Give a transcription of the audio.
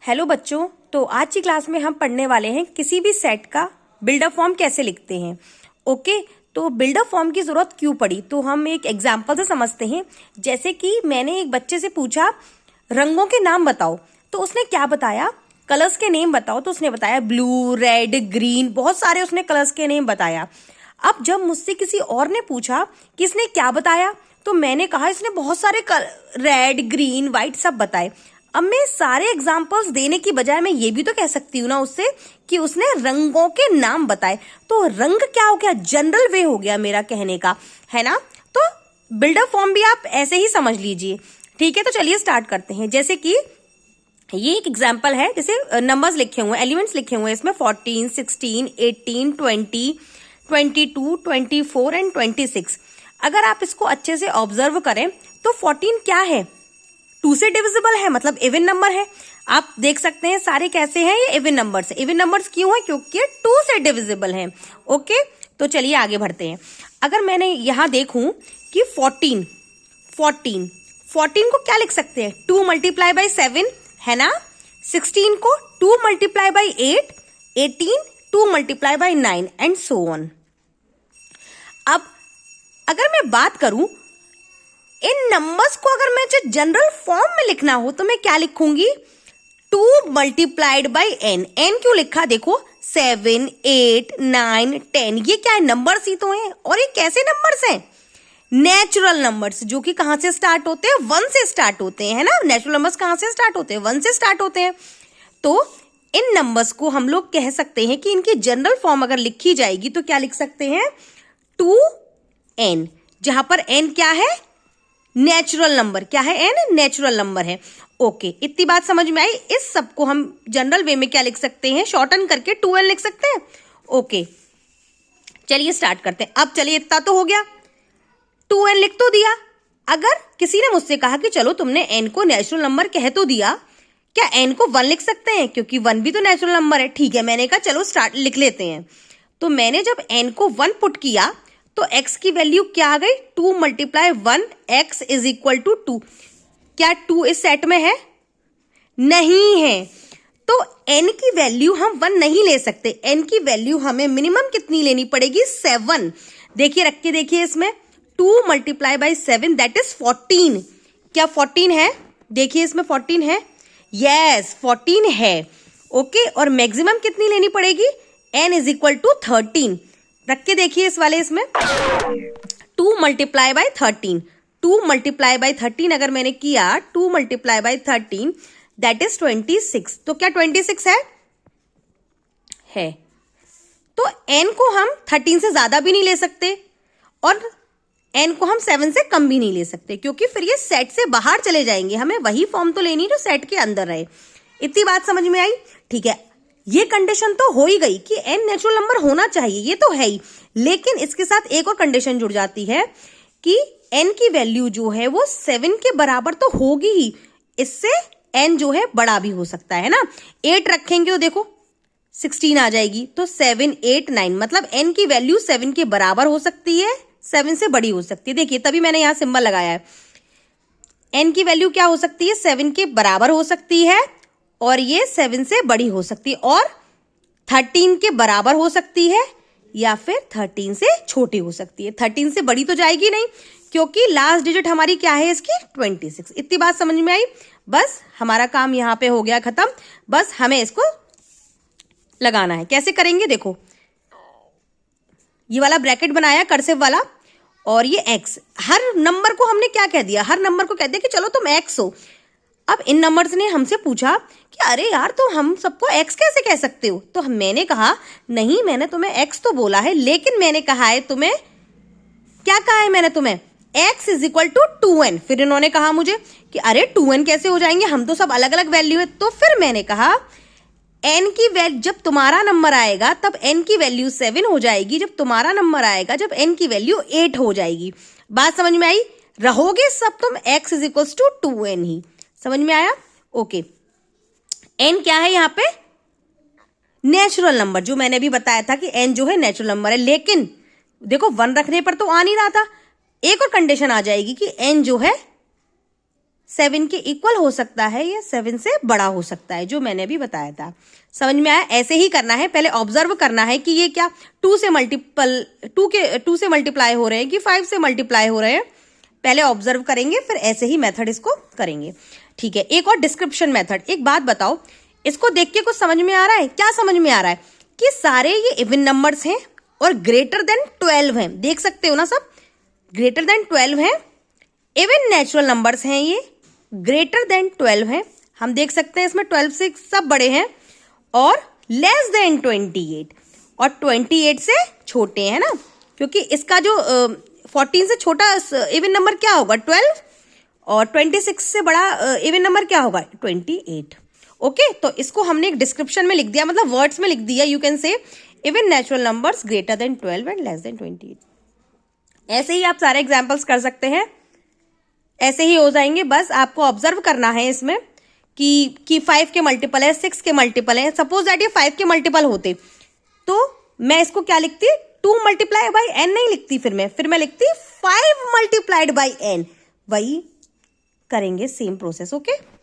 Hello बच्चों, तो आज की क्लास में हम पढ़ने वाले हैं किसी भी सेट का बिल्डअप फॉर्म कैसे लिखते हैं। ओके, तो बिल्डअप फॉर्म की जरूरत क्यों पड़ी, तो हम एक एग्जांपल से समझते हैं। जैसे कि मैंने एक बच्चे से पूछा रंगों के नाम बताओ, तो उसने क्या बताया, कलर्स के नेम बताओ, तो उसने बताया ब्लू, रेड, ग्रीन, बहुत सारे उसने कलर्स के नेम बताया। अब जब मुझसे किसी और ने पूछा कि इसने क्या बताया, तो मैंने कहा इसने बहुत सारे रेड, ग्रीन, व्हाइट सब बताए। अब मैं सारे एग्जाम्पल्स देने की बजाय मैं ये भी तो कह सकती हूँ ना उससे कि उसने रंगों के नाम बताए। तो रंग क्या हो गया, जनरल वे हो गया मेरा कहने का, है ना। तो बिल्डअप फॉर्म भी आप ऐसे ही समझ लीजिए। ठीक है, तो चलिए स्टार्ट करते हैं। जैसे कि ये एक एग्जाम्पल है, जैसे नंबर्स लिखे हुए हैं, एलिमेंट्स लिखे हुए हैं इसमें 14, 16, 18, 20, 22, 24 एंड 26। अगर आप इसको अच्छे से ऑब्जर्व करें तो 14 क्या है, 2 से डिविजिबल है, मतलब इवन नंबर है। आप देख सकते हैं सारे कैसे हैं, ये इवन नंबर्स है। इवन नंबर्स क्यों है, क्योंकि 2 से डिविजिबल हैं। ओके, तो चलिए आगे बढ़ते हैं। अगर मैंने यहां देखूं कि 14 को क्या लिख सकते हैं, 2 मल्टीप्लाई बाई 7 है ना। 16 को 2 multiply by 8, 18 2 multiply by 9 and so on. अब अगर मैं बात करूं इन नंबर्स को, अगर मैं जो जनरल फॉर्म में लिखना हो तो मैं क्या लिखूंगी, 2 मल्टीप्लाइड बाई n। n क्यों लिखा, देखो 7, 8, 9, 10, ये क्या है, नंबर्स ही तो हैं। और ये कैसे नंबर्स हैं, नेचुरल नंबर्स, जो कि कहां से स्टार्ट होते हैं, 1 से स्टार्ट होते हैं, है ना। नेचुरल नंबर्स कहां से स्टार्ट होते हैं, 1 से स्टार्ट होते हैं। तो इन नंबर्स को हम लोग कह सकते हैं कि इनकी जनरल फॉर्म अगर लिखी जाएगी तो क्या लिख सकते हैं, 2n, जहां पर n क्या है, नेचुरल नंबर। क्या है, n नेचुरल नंबर है। ओके, इतनी बात समझ में आई। इस सब को हम जनरल वे में क्या लिख सकते हैं, शॉर्टन करके 2n लिख सकते हैं। ओके, चलिए स्टार्ट करते हैं। अब चलिए, इतना तो हो गया, 2n लिख तो दिया। अगर किसी ने मुझसे कहा कि चलो तुमने n को नेचुरल नंबर कह तो दिया, क्या n को 1 लिख सकते हैं, क्योंकि 1 भी तो नेचुरल नंबर है। ठीक है, मैंने कहा चलो स्टार्ट लिख लेते हैं। तो मैंने जब n को 1 पुट किया तो x की वैल्यू क्या आ गई, 2 multiply 1, x is equal to 2। क्या 2 इस सेट में है, नहीं है। तो n की वैल्यू हम 1 नहीं ले सकते। n की वैल्यू हमें मिनिमम कितनी लेनी पड़ेगी, 7। देखिए, रख के देखिए इसमें, 2 मल्टीप्लाई बाई 7 दैट इज 14। क्या 14 है, देखिए इसमें 14 है, यस 14 है। ओके, और मैक्सिमम कितनी लेनी पड़ेगी, n इज इक्वल टू 13। रख के देखिए इस वाले, इसमें 2 मल्टीप्लाई बाई 13, 2 मल्टीप्लाई बाई 13 अगर मैंने किया, 2 मल्टीप्लाई बाई 13 दैट इज 26। तो क्या 26 है। तो n को हम 13 से ज्यादा भी नहीं ले सकते और n को हम 7 से कम भी नहीं ले सकते, क्योंकि फिर ये सेट से बाहर चले जाएंगे। हमें वही फॉर्म तो लेनी जो सेट के अंदर रहे। इतनी बात समझ में आई। ठीक है, ये कंडीशन तो हो ही गई कि n नेचुरल नंबर होना चाहिए, ये तो है ही। लेकिन इसके साथ एक और कंडीशन जुड़ जाती है कि n की वैल्यू जो है वो 7 के बराबर तो होगी ही, इससे n जो है बड़ा भी हो सकता है ना। 8 रखेंगे तो देखो 16 आ जाएगी, तो 7, 8, 9, मतलब n की वैल्यू 7 के बराबर हो सकती है, 7 से बड़ी हो सकती है। देखिए, तभी मैंने यहां सिंबल लगाया है। n की वैल्यू क्या हो सकती है, 7 के बराबर हो सकती है, और ये 7 से बड़ी हो सकती है, और 13 के बराबर हो सकती है, या फिर 13 से छोटी हो सकती है। 13 से बड़ी तो जाएगी नहीं, क्योंकि लास्ट डिजिट हमारी क्या है इसकी, 26। इतनी बात समझ में आई। बस हमारा काम यहाँ पे हो गया खत्म। बस हमें इसको लगाना है। कैसे करेंगे, देखो ये वाला ब्रैकेट बनाया कर्सिव वाला, और ये x, हर नंबर को हमने क्या कह दिया, हर नंबर को कह दिया कि चलो तुम x हो। अब इन नंबर्स ने हमसे पूछा कि अरे यार, तो हम सबको x कैसे कह सकते हो। तो मैंने कहा नहीं, मैंने तुम्हें x तो बोला है, लेकिन मैंने कहा है तुम्हें, क्या कहा है मैंने तुम्हें, x is equal to 2n। फिर इन्होंने कहा मुझे कि अरे 2n कैसे हो जाएंगे, हम तो सब अलग अलग वैल्यू है। तो फिर मैंने कहा n की वैल्यू, जब तुम्हारा नंबर आएगा तब n की वैल्यू 7 हो जाएगी, जब तुम्हारा नंबर आएगा जब n की वैल्यू 8 हो जाएगी। बात समझ में आई, रहोगे सब तुम x is equal to 2n ही। समझ में आया। ओके, n क्या है यहाँ पे, नेचुरल नंबर, जो मैंने भी बताया था कि n जो है नेचुरल नंबर है। लेकिन देखो 1 रखने पर तो आ नहीं रहा था, एक और कंडीशन आ जाएगी कि n जो है 7 के इक्वल हो सकता है या 7 से बड़ा हो सकता है, जो मैंने अभी बताया था। समझ में आया? ऐसे ही करना है, पहले ऑब्जर्व करना है कि ये क्या 2 से मल्टीप्लाई हो रहे हैं कि 5 से मल्टीप्लाई हो रहे हैं, पहले ऑब्जर्व करेंगे, फिर ऐसे ही मेथड इसको करेंगे। ठीक है, एक और डिस्क्रिप्शन मेथड। एक बात बताओ, इसको देख के कुछ समझ में आ रहा है? क्या समझ में आ रहा है? कि सारे ये इवन नंबर्स हैं और ग्रेटर देन 12 हैं, देख सकते हो ना सब, ग्रेटर देन 12 हैं। इवन नेचुरल नंबर्स हैं, ये ग्रेटर देन 12 हैं, हम देख सकते हैं इसमें 12 से सब बड़े हैं, और लेस देन 28, और 28 से छोटे हैं ना, क्योंकि इसका जो 14 से छोटा इवन नंबर क्या होगा 12, और 26 से बड़ा इवन नंबर क्या होगा 28। ओके, तो इसको हमने एक डिस्क्रिप्शन में लिख दिया, मतलब वर्ड्स में लिख दिया। You can say even natural numbers greater than 12 and less than 28। ऐसे ही आप सारे एग्जाम्पल्स कर सकते हैं, ऐसे ही हो जाएंगे। बस आपको ऑब्जर्व करना है इसमें कि 5 के मल्टीपल है, 6 के मल्टीपल है। सपोज दैट ये 5 के मल्टीपल होते तो मैं इसको क्या लिखती, 2 मल्टीप्लाई बाई n नहीं लिखती, फिर मैं लिखती 5 मल्टीप्लाइड बाई n। वही करेंगे, सेम प्रोसेस। ओके।